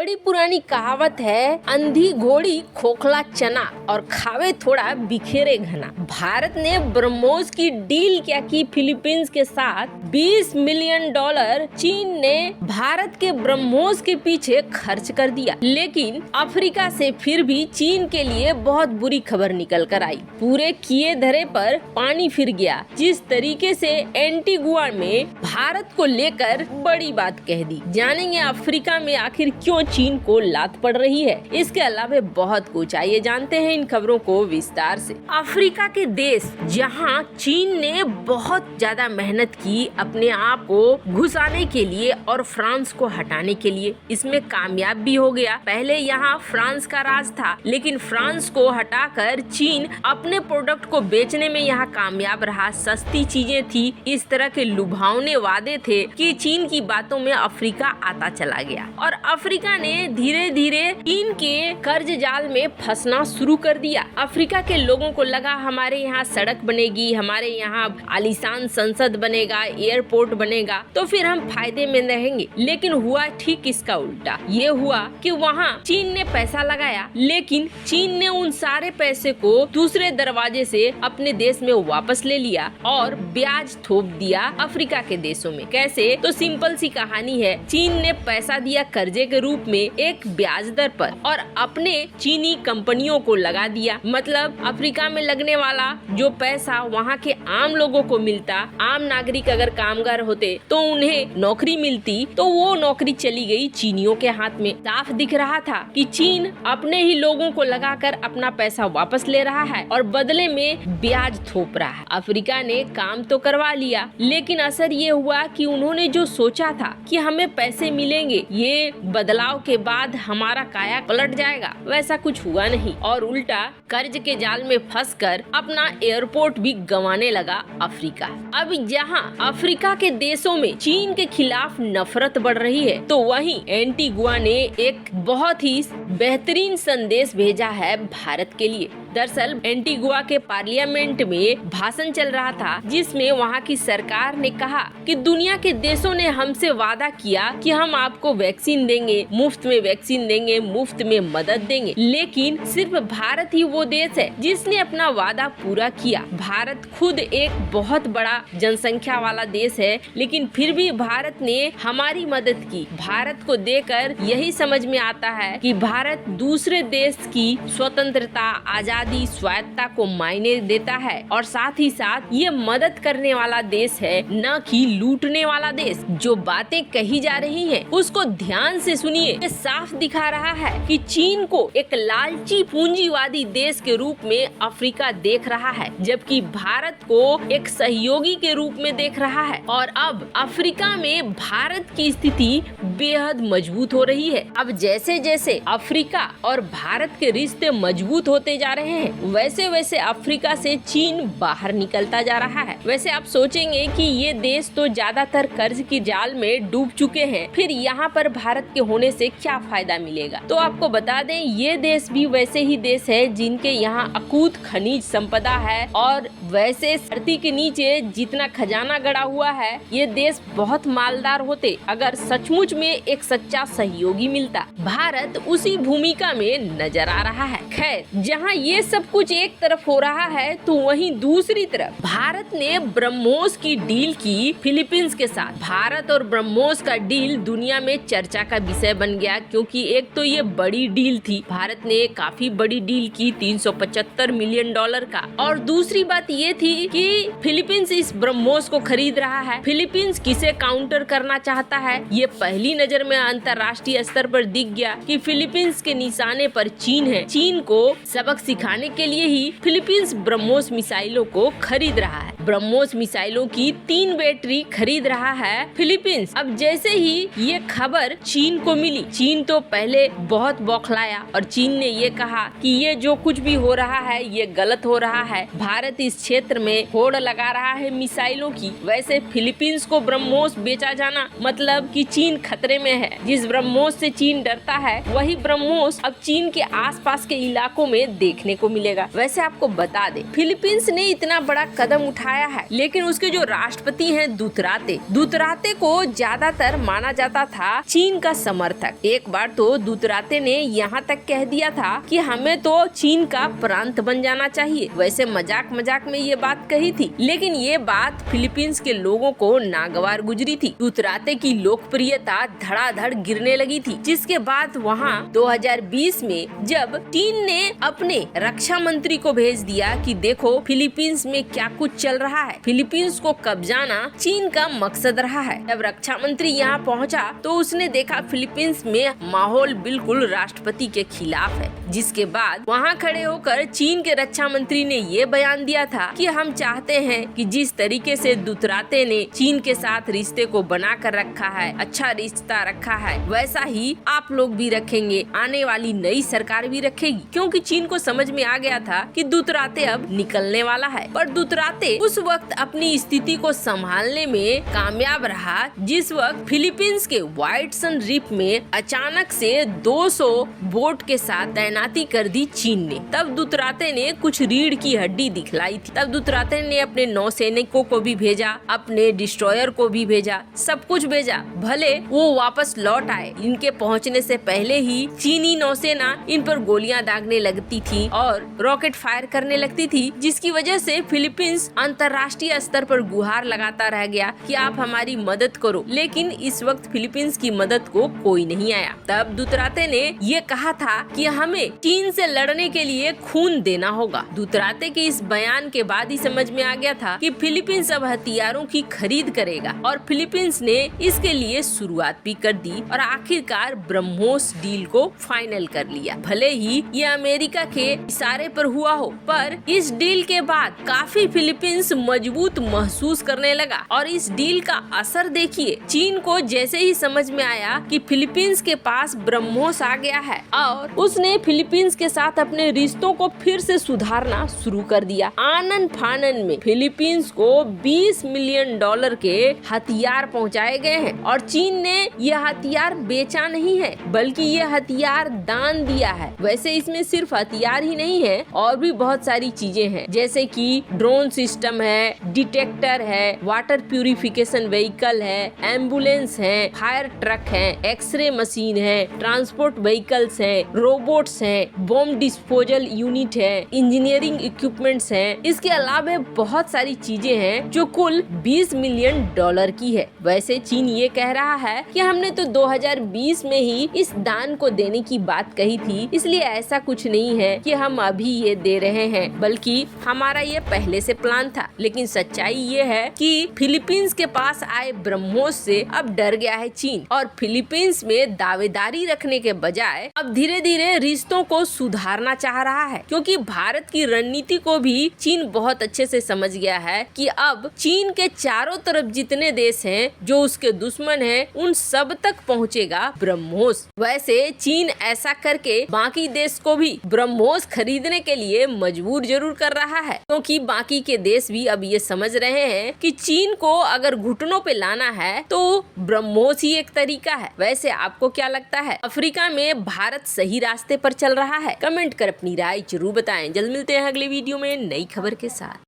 बड़ी पुरानी कहावत है, अंधी घोड़ी खोखला चना और खावे थोड़ा बिखेरे घना। भारत ने ब्रह्मोस की डील क्या की फिलीपींस के साथ। $20 मिलियन चीन ने भारत के ब्रह्मोस के पीछे खर्च कर दिया, लेकिन अफ्रीका से फिर भी चीन के लिए बहुत बुरी खबर निकल कर आई। पूरे किए धरे पर पानी फिर गया। जिस तरीके से एंटीगुआ में भारत को लेकर बड़ी बात कह दी। जानेंगे अफ्रीका में आखिर क्यों चीन को लात पड़ रही है। इसके अलावा बहुत कुछ, आइए जानते हैं इन खबरों को विस्तार से। अफ्रीका के देश जहां चीन ने बहुत ज्यादा मेहनत की अपने आप को घुसाने के लिए और फ्रांस को हटाने के लिए, इसमें कामयाब भी हो गया। पहले यहाँ फ्रांस का राज था, लेकिन फ्रांस को हटाकर चीन अपने प्रोडक्ट को बेचने में यहाँ कामयाब रहा। सस्ती चीजें थी, इस तरह के लुभावने वादे थे कि चीन की बातों में अफ्रीका आता चला गया और अफ्रीका ने धीरे धीरे चीन के कर्ज जाल में फंसना शुरू कर दिया। अफ्रीका के लोगों को लगा हमारे यहाँ सड़क बनेगी, हमारे यहाँ आलीशान संसद बनेगा, एयरपोर्ट बनेगा, तो फिर हम फायदे में रहेंगे। लेकिन हुआ ठीक इसका उल्टा। ये हुआ कि वहाँ चीन ने पैसा लगाया, लेकिन चीन ने उन सारे पैसे को दूसरे दरवाजे से अपने देश में वापस ले लिया और ब्याज थोप दिया अफ्रीका के देशों में। कैसे? तो सिंपल सी कहानी है। चीन ने पैसा दिया कर्जे के रूप में एक ब्याज दर पर और अपने चीनी कंपनियों को लगा दिया। मतलब अफ्रीका में लगने वाला जो पैसा वहाँ के आम लोगों को मिलता, आम नागरिक अगर कामगार होते तो उन्हें नौकरी मिलती, तो वो नौकरी चली गई चीनियों के हाथ में। साफ दिख रहा था कि चीन अपने ही लोगों को लगाकर अपना पैसा वापस ले रहा है और बदले में ब्याज थोप रहा है। अफ्रीका ने काम तो करवा लिया, लेकिन असर ये हुआ कि उन्होंने जो सोचा था कि हमें पैसे मिलेंगे, ये बदलाव के बाद हमारा काया पलट जाएगा, वैसा कुछ हुआ नहीं और उल्टा कर्ज के जाल में फंसकर अपना एयरपोर्ट भी गंवाने लगा अफ्रीका। अब जहां अफ्रीका के देशों में चीन के खिलाफ नफरत बढ़ रही है, तो वहीं एंटीगुआ ने एक बहुत ही बेहतरीन संदेश भेजा है भारत के लिए। दरअसल एंटीगुआ के पार्लियामेंट में भाषण चल रहा था, जिसमें वहाँ की सरकार ने कहा कि दुनिया के देशों ने हमसे वादा किया कि हम आपको वैक्सीन देंगे, मुफ्त में वैक्सीन देंगे, मुफ्त में मदद देंगे, लेकिन सिर्फ भारत ही वो देश है जिसने अपना वादा पूरा किया। भारत खुद एक बहुत बड़ा जनसंख्या वाला देश है, लेकिन फिर भी भारत ने हमारी मदद की। भारत को देखकर यही समझ में आता है कि भारत दूसरे देश की स्वतंत्रता, आजादी, स्वायत्ता को मायने देता है और साथ ही साथ ये मदद करने वाला देश है, न कि लूटने वाला देश। जो बातें कही जा रही हैं, उसको ध्यान से सुनिए। ये साफ दिखा रहा है कि चीन को एक लालची पूंजीवादी देश के रूप में अफ्रीका देख रहा है, जबकि भारत को एक सहयोगी के रूप में देख रहा है। और अब अफ्रीका में भारत की स्थिति बेहद मजबूत हो रही है। अब जैसे जैसे अफ्रीका और भारत के रिश्ते मजबूत होते जा रहे हैं, वैसे वैसे अफ्रीका से चीन बाहर निकलता जा रहा है। वैसे आप सोचेंगे कि ये देश तो ज्यादातर कर्ज की जाल में डूब चुके हैं, फिर यहाँ पर भारत के होने से क्या फायदा मिलेगा? तो आपको बता दें, ये देश भी वैसे ही देश है जिनके यहाँ अकूत खनिज संपदा है और वैसे धरती के नीचे जितना खजाना गड़ा हुआ है, ये देश बहुत मालदार होते अगर सचमुच में एक सच्चा सहयोगी मिलता। भारत उसी भूमिका में नजर आ रहा है। खैर, जहाँ ये सब कुछ एक तरफ हो रहा है, तो वहीं दूसरी तरफ भारत ने ब्रह्मोस की डील की फिलीपींस के साथ। भारत और ब्रह्मोस का डील दुनिया में चर्चा का विषय बन गया, क्योंकि एक तो ये बड़ी डील थी, भारत ने काफी बड़ी डील की $375 मिलियन का, और दूसरी बात ये थी कि फिलीपींस इस ब्रह्मोस को खरीद रहा है। फिलीपींस किसे काउंटर करना चाहता है, ये पहली नजर में अंतर्राष्ट्रीय स्तर पर दिख गया कि फिलीपींस के निशाने पर चीन है। चीन को सबक सिखाने के लिए ही फिलीपींस ब्रह्मोस मिसाइलों को खरीद रहा है। ब्रह्मोस मिसाइलों की 3 बैटरी खरीद रहा है फिलीपींस। अब जैसे ही ये खबर चीन को मिली, चीन तो पहले बहुत बौखलाया और चीन ने ये कहा कि ये जो कुछ भी हो रहा है ये गलत हो रहा है, भारत इस क्षेत्र में होड़ लगा रहा है मिसाइलों की। वैसे फिलीपींस को ब्रह्मोस बेचा जाना मतलब कि चीन खतरे में है। जिस ब्रह्मोस से चीन डरता है, वही ब्रह्मोस अब चीन के आसपास के इलाकों में देखने को मिलेगा। वैसे आपको बता दे, फिलीपींस ने इतना बड़ा कदम उठाया है, लेकिन उसके जो राष्ट्रपति हैं दुतराते को ज्यादातर माना जाता था चीन का समर्थक। एक बार तो दुतराते ने यहाँ तक कह दिया था कि हमें तो चीन का प्रांत बन जाना चाहिए। वैसे मजाक में ये बात कही थी, लेकिन ये बात फिलीपींस के लोगों को नागवार गुजरी थी। दुतराते की लोकप्रियता धड़ाधड़ गिरने लगी थी, जिसके बाद वहाँ 2020 में जब चीन ने अपने रक्षा मंत्री को भेज दिया कि देखो फिलीपींस में क्या कुछ चल रहा है, फिलीपींस को कब्जाना चीन का मकसद रहा है। जब रक्षा मंत्री यहाँ पहुँचा तो उसने देखा फिलीपींस में माहौल बिल्कुल राष्ट्रपति के खिलाफ है, जिसके बाद वहाँ खड़े होकर चीन के रक्षा मंत्री ने ये बयान दिया था कि हम चाहते हैं कि जिस तरीके से दुतराते ने चीन के साथ रिश्ते को बना कर रखा है, अच्छा रिश्ता रखा है, वैसा ही आप लोग भी रखेंगे, आने वाली नई सरकार भी रखेगी। क्योंकि चीन को समझ में आ गया था कि दुतराते अब निकलने वाला है। पर दुतराते उस वक्त अपनी स्थिति को संभालने में कामयाब रहा जिस वक्त फिलीपींस के व्हाइटसन रिफ में अचानक से 200 बोट के साथ तैनाती कर दी चीन ने। तब दुतराते ने कुछ रीढ़ की हड्डी दिखलाई थी। तब दुतराते ने अपने नौसैनिकों को भी भेजा, अपने डिस्ट्रॉयर को भी भेजा, सब कुछ भेजा। भले वो वापस लौट आए, इनके पहुंचने से पहले ही चीनी नौसेना इन पर गोलियां दागने लगती थी और रॉकेट फायर करने लगती थी, जिसकी वजह से फिलीपींस अंतर्राष्ट्रीय स्तर पर गुहार लगाता रह गया कि आप हमारी मदद करो। लेकिन इस वक्त फिलीपींस की मदद को कोई नहीं आया। तब दुतराते ने ये कहा था कि हमें चीन से लड़ने के लिए खून देना होगा। दुतराते के इस बयान के बाद ही समझ में आ गया था कि फिलीपींस अब हथियारों की खरीद करेगा और फिलीपींस ने इसके लिए शुरुआत भी कर दी और आखिरकार ब्रह्मोस डील को फाइनल कर लिया। भले ही ये अमेरिका के इशारे पर हुआ हो, पर इस डील के बाद काफी फिलीपींस मजबूत महसूस करने लगा और इस डील का असर देखिए। चीन को जैसे ही समझ में आया कि फिलीपींस के पास ब्रह्मोस आ गया है और उसने फिलीपींस के साथ अपने रिश्तों को फिर से सुधारना शुरू कर दिया। आनन फानन में फिलीपींस को $20 मिलियन के हथियार पहुंचाए गए हैं और चीन ने यह हथियार बेचा नहीं है, बल्कि ये हथियार दान दिया है। वैसे इसमें सिर्फ हथियार ही नहीं है, और भी बहुत सारी चीजें हैं, जैसे कि ड्रोन सिस्टम है, डिटेक्टर है, वाटर प्यूरिफिकेशन व्हीकल है, एम्बुलेंस है, फायर ट्रक है, एक्सरे मशीन है, ट्रांसपोर्ट व्हीकल्स है, रोबोट्स हैं, बॉम्ब डिस्पोजल यूनिट है, इंजीनियरिंग इक्विपमेंट्स हैं। इसके अलावा बहुत सारी चीजें हैं जो कुल $20 मिलियन की है। वैसे चीन ये कह रहा है कि हमने तो 2020 में ही इस दान को देने की बात कही थी, इसलिए ऐसा कुछ नहीं है कि हम अभी ये दे रहे हैं, बल्कि हमारा ये पहले से प्लान था। लेकिन सच्चाई ये है कि फिलीपींस के पास आए ब्रह्मोस से अब डर गया है चीन और फिलीपींस में दावेदारी रखने के बजाय अब धीरे धीरे रिश्तों को सुधारना चाह रहा है, क्योंकि भारत की रणनीति को भी चीन बहुत अच्छे से समझ गया है कि अब चीन के चारों तरफ जितने देश हैं जो उसके दुश्मन हैं, उन सब तक पहुंचेगा ब्रह्मोस। वैसे चीन ऐसा करके बाकी देश को भी ब्रह्मोस खरीदने के लिए मजबूर जरूर कर रहा है, क्योंकि बाकी के देश भी अब ये समझ रहे हैं कि चीन को अगर घुटनों पे लाना है तो ब्रह्मोस ही एक तरीका है। वैसे आपको क्या लगता है, अफ्रीका में भारत सही रास्ते पर चल रहा है? कमेंट कर अपनी राय जरूर बताएं। जल्द मिलते हैं अगले वीडियो में नई खबर के साथ।